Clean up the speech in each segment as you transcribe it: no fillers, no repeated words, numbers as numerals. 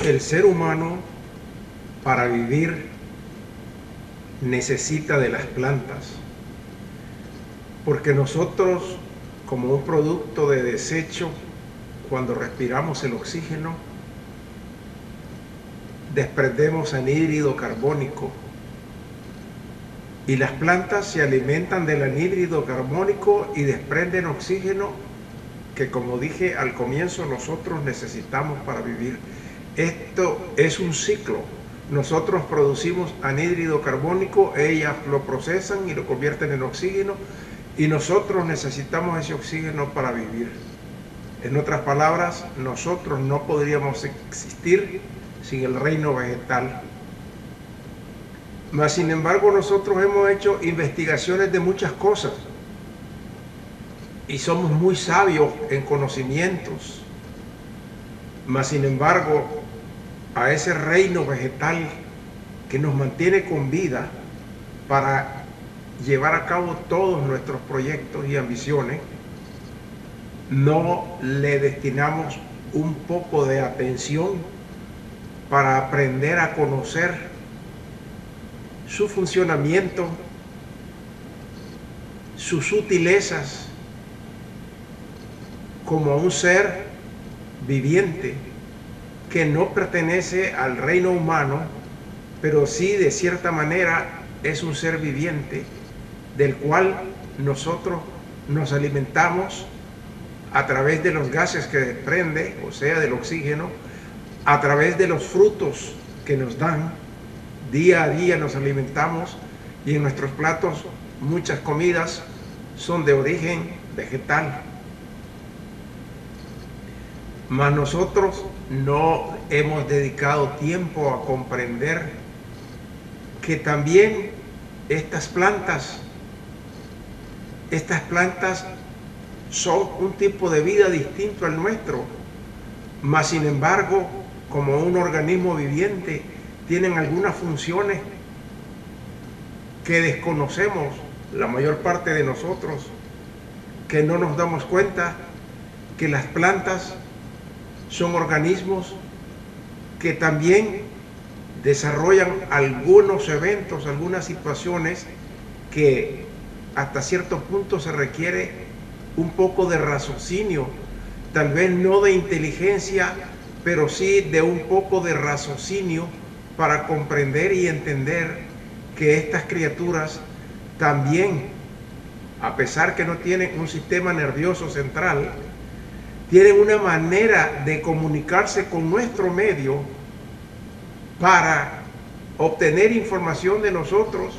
El ser humano, para vivir, necesita de las plantas, porque nosotros, como un producto de desecho, cuando respiramos el oxígeno, desprendemos anhídrido carbónico, y las plantas se alimentan del anhídrido carbónico y desprenden oxígeno que, como dije al comienzo, nosotros necesitamos para vivir. Esto es un ciclo. Nosotros producimos anhídrido carbónico, ellas lo procesan y lo convierten en oxígeno, y nosotros necesitamos ese oxígeno para vivir. En otras palabras, nosotros no podríamos existir sin el reino vegetal. Mas, sin embargo, nosotros hemos hecho investigaciones de muchas cosas y somos muy sabios en conocimientos. Mas, sin embargo, a ese reino vegetal que nos mantiene con vida para llevar a cabo todos nuestros proyectos y ambiciones, no le destinamos un poco de atención para aprender a conocer su funcionamiento, sus sutilezas, como un ser viviente que no pertenece al reino humano, pero sí de cierta manera es un ser viviente del cual nosotros nos alimentamos a través de los gases que desprende, o sea, del oxígeno, a través de los frutos que nos dan. Día a día nos alimentamos, y en nuestros platos muchas comidas son de origen vegetal. Mas nosotros no hemos dedicado tiempo a comprender que también estas plantas son un tipo de vida distinto al nuestro, mas sin embargo, como un organismo viviente, tienen algunas funciones que desconocemos la mayor parte de nosotros, que no nos damos cuenta que las plantas son organismos que también desarrollan algunos eventos, algunas situaciones que hasta cierto punto se requiere un poco de raciocinio, tal vez no de inteligencia, pero sí de un poco de raciocinio para comprender y entender que estas criaturas también, a pesar que no tienen un sistema nervioso central, tienen una manera de comunicarse con nuestro medio para obtener información de nosotros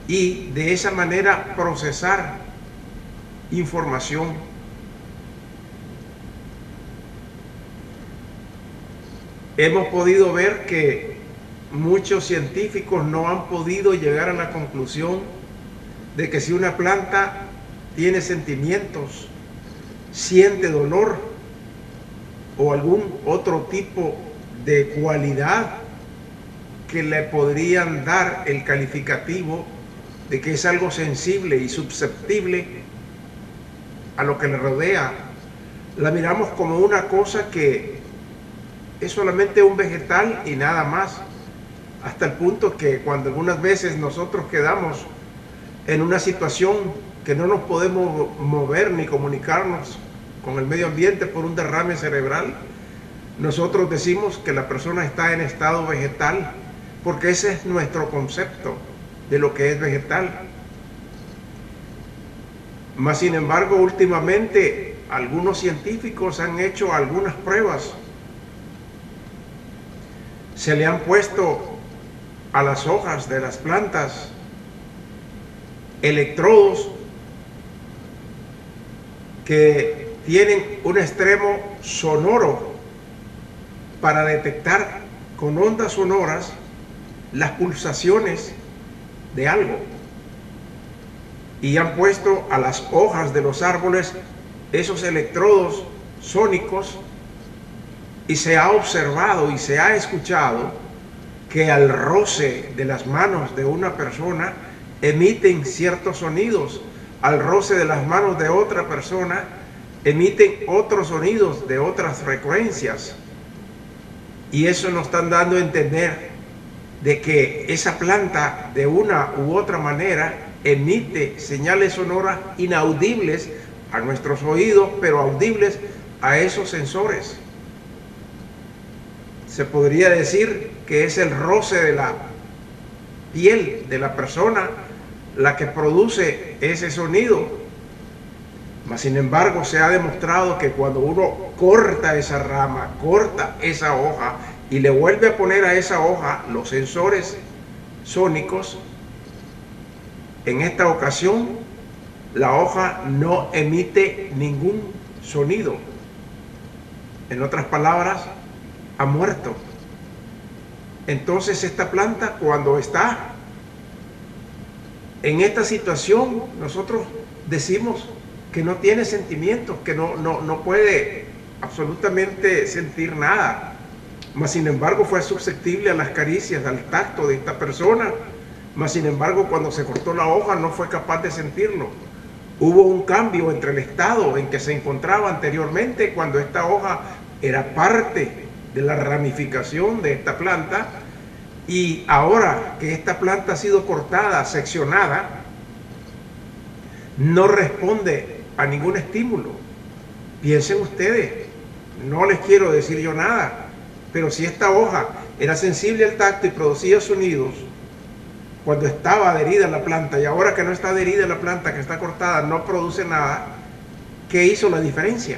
y de esa manera procesar información. Hemos podido ver que muchos científicos no han podido llegar a la conclusión de que si una planta tiene sentimientos, siente dolor o algún otro tipo de cualidad que le podrían dar el calificativo de que es algo sensible y susceptible a lo que le rodea, la miramos como una cosa que es solamente un vegetal y nada más, hasta el punto que cuando algunas veces nosotros quedamos en una situación que no nos podemos mover ni comunicarnos con el medio ambiente por un derrame cerebral, nosotros decimos que la persona está en estado vegetal, porque ese es nuestro concepto de lo que es vegetal. Mas, sin embargo, últimamente algunos científicos han hecho algunas pruebas. Se le han puesto a las hojas de las plantas electrodos que tienen un extremo sonoro para detectar con ondas sonoras las pulsaciones de algo, y han puesto a las hojas de los árboles esos electrodos sónicos, y se ha observado y se ha escuchado que al roce de las manos de una persona emiten ciertos sonidos, al roce de las manos de otra persona emiten otros sonidos de otras frecuencias. Y eso nos están dando a entender de que esa planta de una u otra manera emite señales sonoras inaudibles a nuestros oídos, pero audibles a esos sensores. Se podría decir que es el roce de la piel de la persona la que produce ese sonido. Mas sin embargo se ha demostrado que cuando uno corta esa rama, corta esa hoja y le vuelve a poner a esa hoja los sensores sónicos, en esta ocasión la hoja no emite ningún sonido. En otras palabras, ha muerto. Entonces esta planta, cuando está en esta situación, nosotros decimos que no tiene sentimientos, que no puede absolutamente sentir nada. Mas sin embargo fue susceptible a las caricias, al tacto de esta persona. Mas sin embargo, cuando se cortó la hoja no fue capaz de sentirlo. Hubo un cambio entre el estado en que se encontraba anteriormente, cuando esta hoja era parte de la ramificación de esta planta, y ahora que esta planta ha sido cortada, seccionada, no responde a ningún estímulo. Piensen ustedes, no les quiero decir yo nada, pero si esta hoja era sensible al tacto y producía sonidos cuando estaba adherida a la planta, y ahora que no está adherida a la planta, que está cortada, no produce nada, ¿qué hizo la diferencia?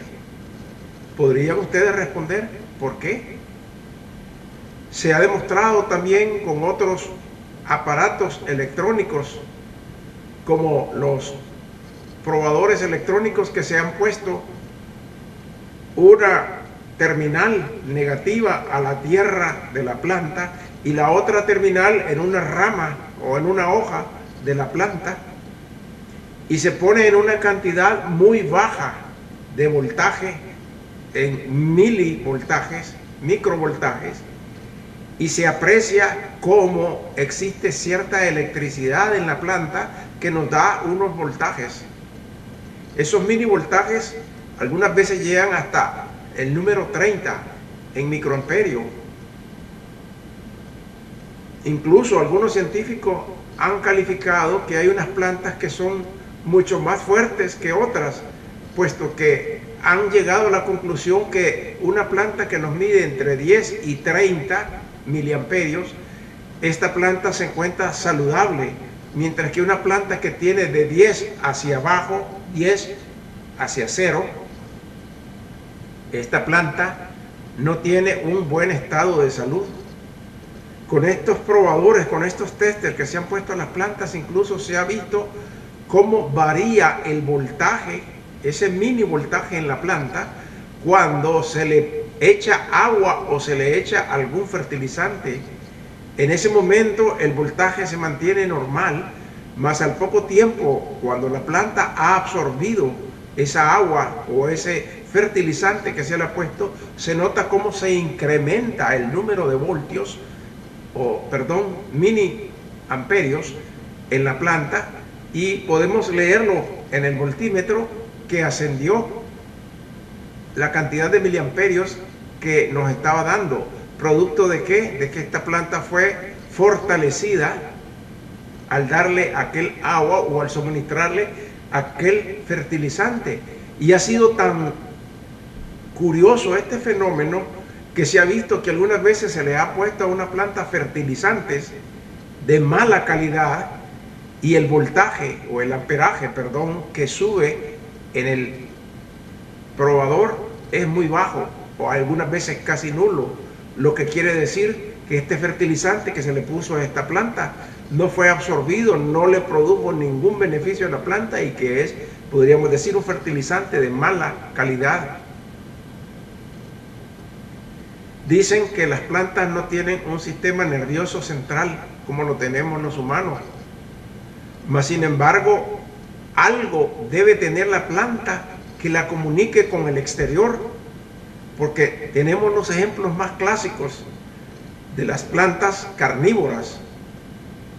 ¿Podrían ustedes responder por qué? Se ha demostrado también con otros aparatos electrónicos, como los probadores electrónicos, que se han puesto una terminal negativa a la tierra de la planta y la otra terminal en una rama o en una hoja de la planta, y se pone en una cantidad muy baja de voltaje, en milivoltajes, microvoltajes, y se aprecia cómo existe cierta electricidad en la planta que nos da unos voltajes. Esos milivoltajes algunas veces llegan hasta el número 30 en microamperio. Incluso algunos científicos han calificado que hay unas plantas que son mucho más fuertes que otras, puesto que han llegado a la conclusión que una planta que nos mide entre 10 y 30 miliamperios, esta planta se encuentra saludable, mientras que una planta que tiene de 10 hacia abajo, 10 hacia 0, esta planta no tiene un buen estado de salud. Con estos probadores, con estos testers que se han puesto a las plantas, incluso se ha visto cómo varía el voltaje, ese mini voltaje en la planta, cuando se le echa agua o se le echa algún fertilizante. En ese momento el voltaje se mantiene normal, mas al poco tiempo, cuando la planta ha absorbido esa agua o ese fertilizante que se le ha puesto, se nota cómo se incrementa el número de voltios, mini amperios en la planta, y podemos leerlo en el voltímetro que ascendió la cantidad de miliamperios que nos estaba dando. ¿Producto de qué? De que esta planta fue fortalecida al darle aquel agua o al suministrarle aquel fertilizante. Y ha sido tan curioso este fenómeno que se ha visto que algunas veces se le ha puesto a una planta fertilizantes de mala calidad y el voltaje o el amperaje, que sube en el probador es muy bajo o algunas veces casi nulo, lo que quiere decir que este fertilizante que se le puso a esta planta no fue absorbido, no le produjo ningún beneficio a la planta y que es, podríamos decir, un fertilizante de mala calidad. Dicen que las plantas no tienen un sistema nervioso central como lo tenemos los humanos, mas sin embargo algo debe tener la planta que la comunique con el exterior, porque tenemos los ejemplos más clásicos de las plantas carnívoras,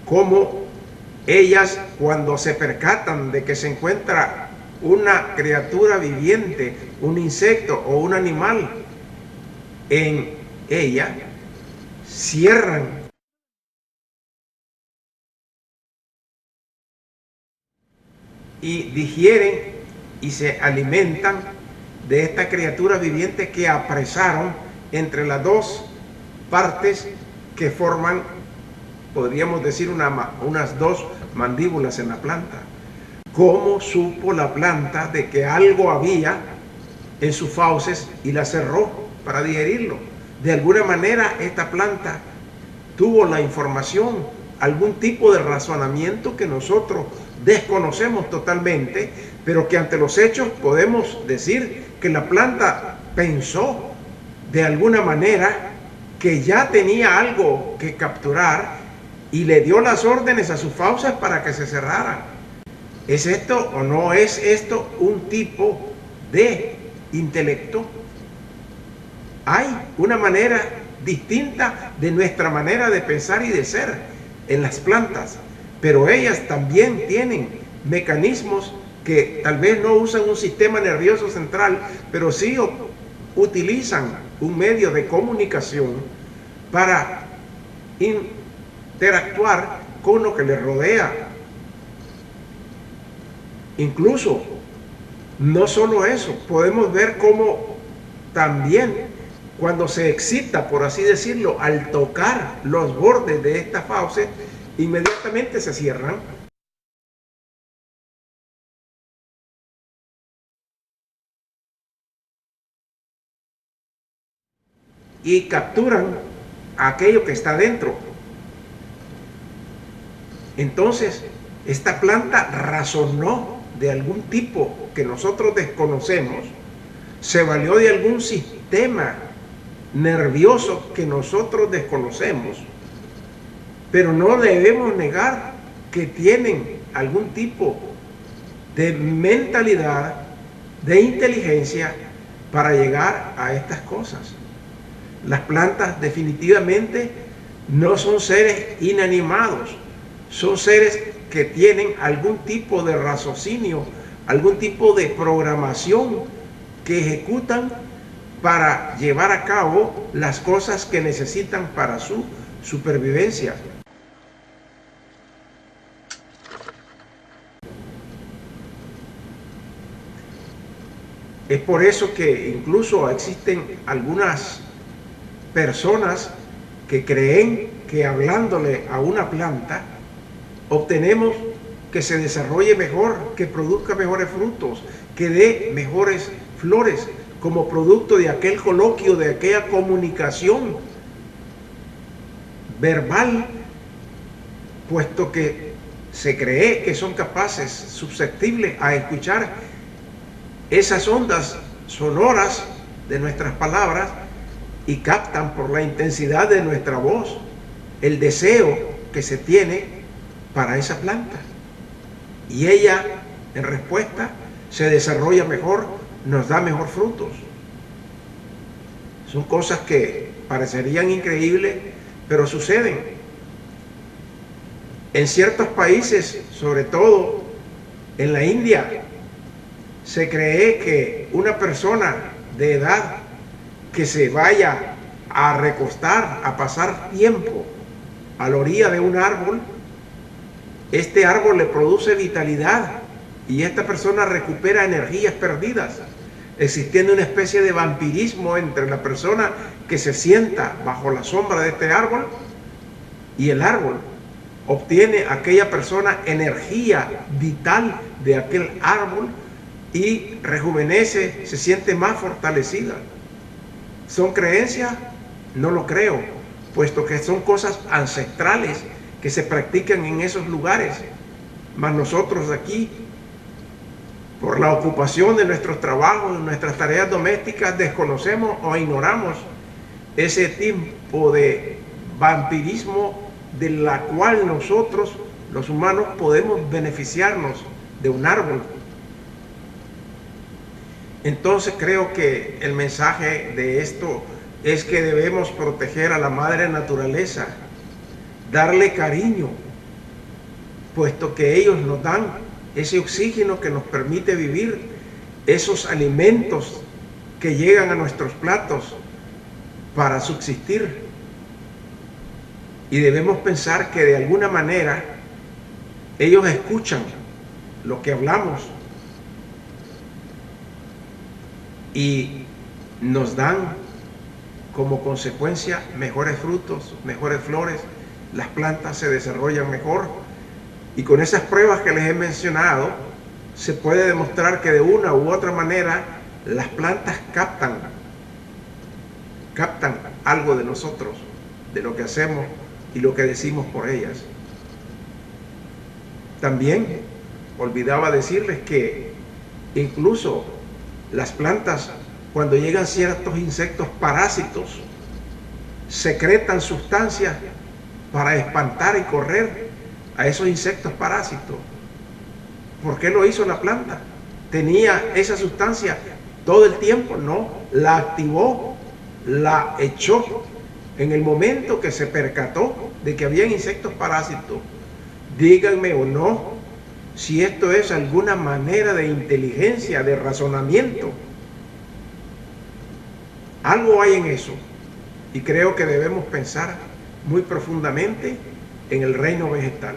como ellas, cuando se percatan de que se encuentra una criatura viviente, un insecto o un animal en ella, cierran y digieren y se alimentan de esta criatura viviente que apresaron entre las dos partes que forman, podríamos decir, unas dos mandíbulas en la planta. ¿Cómo supo la planta de que algo había en sus fauces y la cerró para digerirlo? De alguna manera esta planta tuvo la información, algún tipo de razonamiento que nosotros desconocemos totalmente, pero que ante los hechos podemos decir que la planta pensó de alguna manera que ya tenía algo que capturar y le dio las órdenes a sus fauces para que se cerraran. ¿Es esto o no es esto un tipo de intelecto? Hay una manera distinta de nuestra manera de pensar y de ser en las plantas, pero ellas también tienen mecanismos que tal vez no usan un sistema nervioso central, pero sí utilizan un medio de comunicación para interactuar con lo que les rodea. Incluso, no solo eso, podemos ver cómo también cuando se excita, por así decirlo, al tocar los bordes de esta fauces, inmediatamente se cierran. Y capturan aquello que está dentro. Entonces, esta planta razonó de algún tipo que nosotros desconocemos, se valió de algún sistema nervioso que nosotros desconocemos, pero no debemos negar que tienen algún tipo de mentalidad, de inteligencia para llegar a estas cosas. Las plantas definitivamente no son seres inanimados, son seres que tienen algún tipo de raciocinio, algún tipo de programación que ejecutan para llevar a cabo las cosas que necesitan para su supervivencia. Es por eso que incluso existen algunas personas que creen que hablándole a una planta obtenemos que se desarrolle mejor, que produzca mejores frutos, que dé mejores flores, como producto de aquel coloquio, de aquella comunicación verbal, puesto que se cree que son capaces, susceptibles a escuchar esas ondas sonoras de nuestras palabras y captan por la intensidad de nuestra voz el deseo que se tiene para esa planta. Y ella, en respuesta, se desarrolla mejor, nos da mejor frutos. Son cosas que parecerían increíbles, pero suceden. En ciertos países, sobre todo en la India, se cree que una persona de edad que se vaya a recostar, a pasar tiempo a la orilla de un árbol, este árbol le produce vitalidad y esta persona recupera energías perdidas, existiendo una especie de vampirismo entre la persona que se sienta bajo la sombra de este árbol y el árbol. Obtiene aquella persona energía vital de aquel árbol y rejuvenece, se siente más fortalecida. ¿Son creencias? No lo creo, puesto que son cosas ancestrales que se practican en esos lugares. Mas nosotros aquí, por la ocupación de nuestros trabajos, de nuestras tareas domésticas, desconocemos o ignoramos ese tipo de vampirismo de la cual nosotros, los humanos, podemos beneficiarnos de un árbol. Entonces creo que el mensaje de esto es que debemos proteger a la madre naturaleza, darle cariño, puesto que ellos nos dan ese oxígeno que nos permite vivir, esos alimentos que llegan a nuestros platos, para subsistir. Y debemos pensar que de alguna manera ellos escuchan lo que hablamos y nos dan como consecuencia mejores frutos, mejores flores, las plantas se desarrollan mejor. Y con esas pruebas que les he mencionado, se puede demostrar que de una u otra manera las plantas captan algo de nosotros, de lo que hacemos y lo que decimos por ellas. También olvidaba decirles que incluso las plantas, cuando llegan ciertos insectos parásitos, secretan sustancias para espantar y correr a esos insectos parásitos. ¿Por qué lo hizo la planta? ¿Tenía esa sustancia todo el tiempo? No, la activó, la echó en el momento que se percató de que había insectos parásitos. Díganme o no si esto es alguna manera de inteligencia, de razonamiento. Algo hay en eso, y creo que debemos pensar muy profundamente en el reino vegetal.